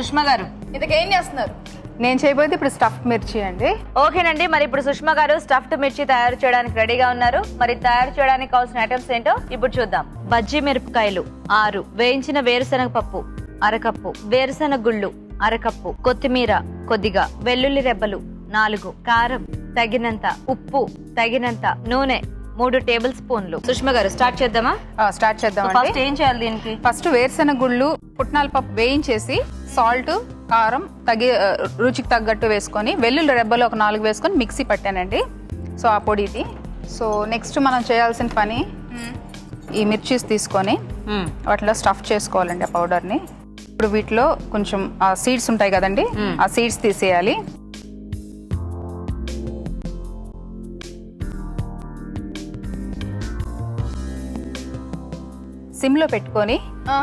సుష్మా గారు ఇంతకేం చేస్తున్నారు? నేను చేయబోయేది ఇప్పుడు స్టఫ్డ్ మిర్చి అండి. ఓకేనండి, మరి ఇప్పుడు సుష్మా గారు స్టఫ్డ్ మిర్చి తయారు చేయడానికి రెడీగా ఉన్నారు. మరి తయారు చేయడానికి కావాల్సిన ఐటమ్స్ ఏంటో ఇప్పుడు చూద్దాం. బజ్జీ మిరపకాయలు 6, వేయించిన వేరుశనగ పప్పు అరకప్పు, వేరుశనగ గుళ్ళు అరకప్పు, కొత్తిమీర కొద్దిగా, వెల్లుల్లి రెబ్బలు 4, కారం తగినంత, ఉప్పు తగినంత, నూనె 3 టేబుల్ స్పూన్లు. సుష్మా గారు స్టార్ట్ చేద్దామా? స్టార్ట్ చేద్దాం. ఫస్ట్ ఏం చేయాలి దీనికి? ఫస్ట్ వేరుశనగ గుళ్ళు, పుట్నాల పప్పు వేయించేసి సాల్ట్, కారం రుచికి తగ్గట్టు వేసుకొని, వెల్లుల్లి రెబ్బలు ఒక 4 వేసుకొని మిక్సీ పట్టానండి. సో ఆ పొడి ఇది. సో నెక్స్ట్ మనం చేయాల్సిన పని ఈ మిర్చీస్ తీసుకొని వాటిలో స్టఫ్ చేసుకోవాలండి ఆ పౌడర్ని. ఇప్పుడు వీటిలో కొంచెం ఆ సీడ్స్ ఉంటాయి కదండి, ఆ సీడ్స్ తీసేయాలి. సిమ్ లో పెట్టుకొని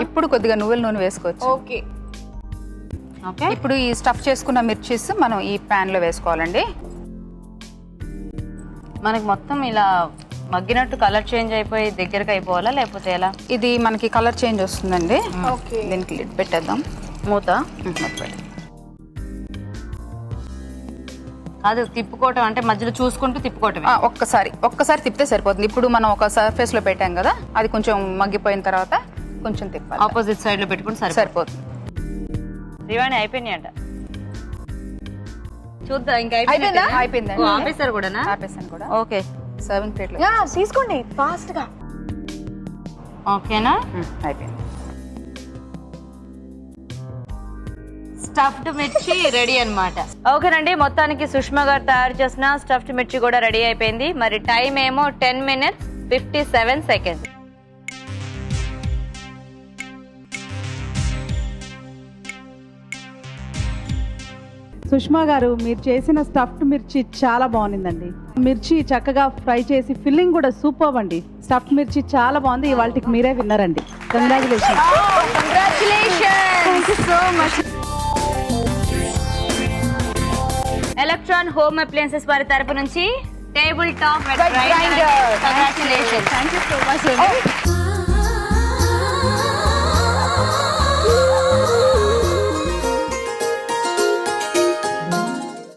ఇప్పుడు కొద్దిగా నువ్వుల నూనె వేసుకోవచ్చు. ఓకే. ఇప్పుడు ఈ స్టఫ్ చేసుకున్న మిర్చీస్ మనం ఈ ప్యాన్ లో వేసుకోవాలండి. మనకి మొత్తం ఇలా మగ్గినట్టు కలర్ చేంజ్ అయిపోయి దగ్గరకు అయిపోవాలా లేకపోతే ఎలా? ఇది మనకి కలర్ చేంజ్ వస్తుందండి. ఓకే. దీనికి లిడ్ పెట్టేద్దాం. మూత కాదు, తిప్పుకోవటం అంటే మధ్యలో చూసుకుంటూ తిప్పుకోవటం. ఒక్కసారి తిప్పితే సరిపోతుంది. ఇప్పుడు మనం ఒక సర్ఫేస్ లో పెట్టాం కదా, అది కొంచెం మగ్గిపోయిన తర్వాత కొంచెం తిప్పాలి. ఆపోజిట్ సైడ్ లో పెట్టుకుంటే సరిపోతుంది. రివాణి అయిపోయినాయి అంట. చూద్దాం. ఇంకా అయిపోయింది. ఆపేసారు కూడా? ఆపేసాను కూడా. ఓకే, సర్వింగ్ ప్లేట్ లో తీసుకోండి ఫాస్ట్ గా. ఓకేనా? అయిపోయింది. స్టఫ్డ్ మిర్చి రెడీ అన్నమాట. ఓకేనండి, మొత్తానికి సుష్మా గారు తయారు చేసిన స్టఫ్డ్ మిర్చి కూడా రెడీ అయిపోయింది. మరి టైం ఏమో 10 minutes 57 seconds. సుష్మా గారు, మీరు చేసిన స్టఫ్డ్ మిర్చి చాలా బాగుందండి. మిర్చి చక్కగా ఫ్రై చేసి ఫిల్లింగ్ కూడా సూపర్ అండి. స్టఫ్డ్ మిర్చి చాలా బాగుంది. ఇవాళకి మీరే విన్నారండి. కంగ్రాచులేషన్. ఎలక్ట్రాన్ హోమ్ అప్లయన్సెస్ వారి తరపు నుంచి table top grinder. Congratulation. Thank you so much.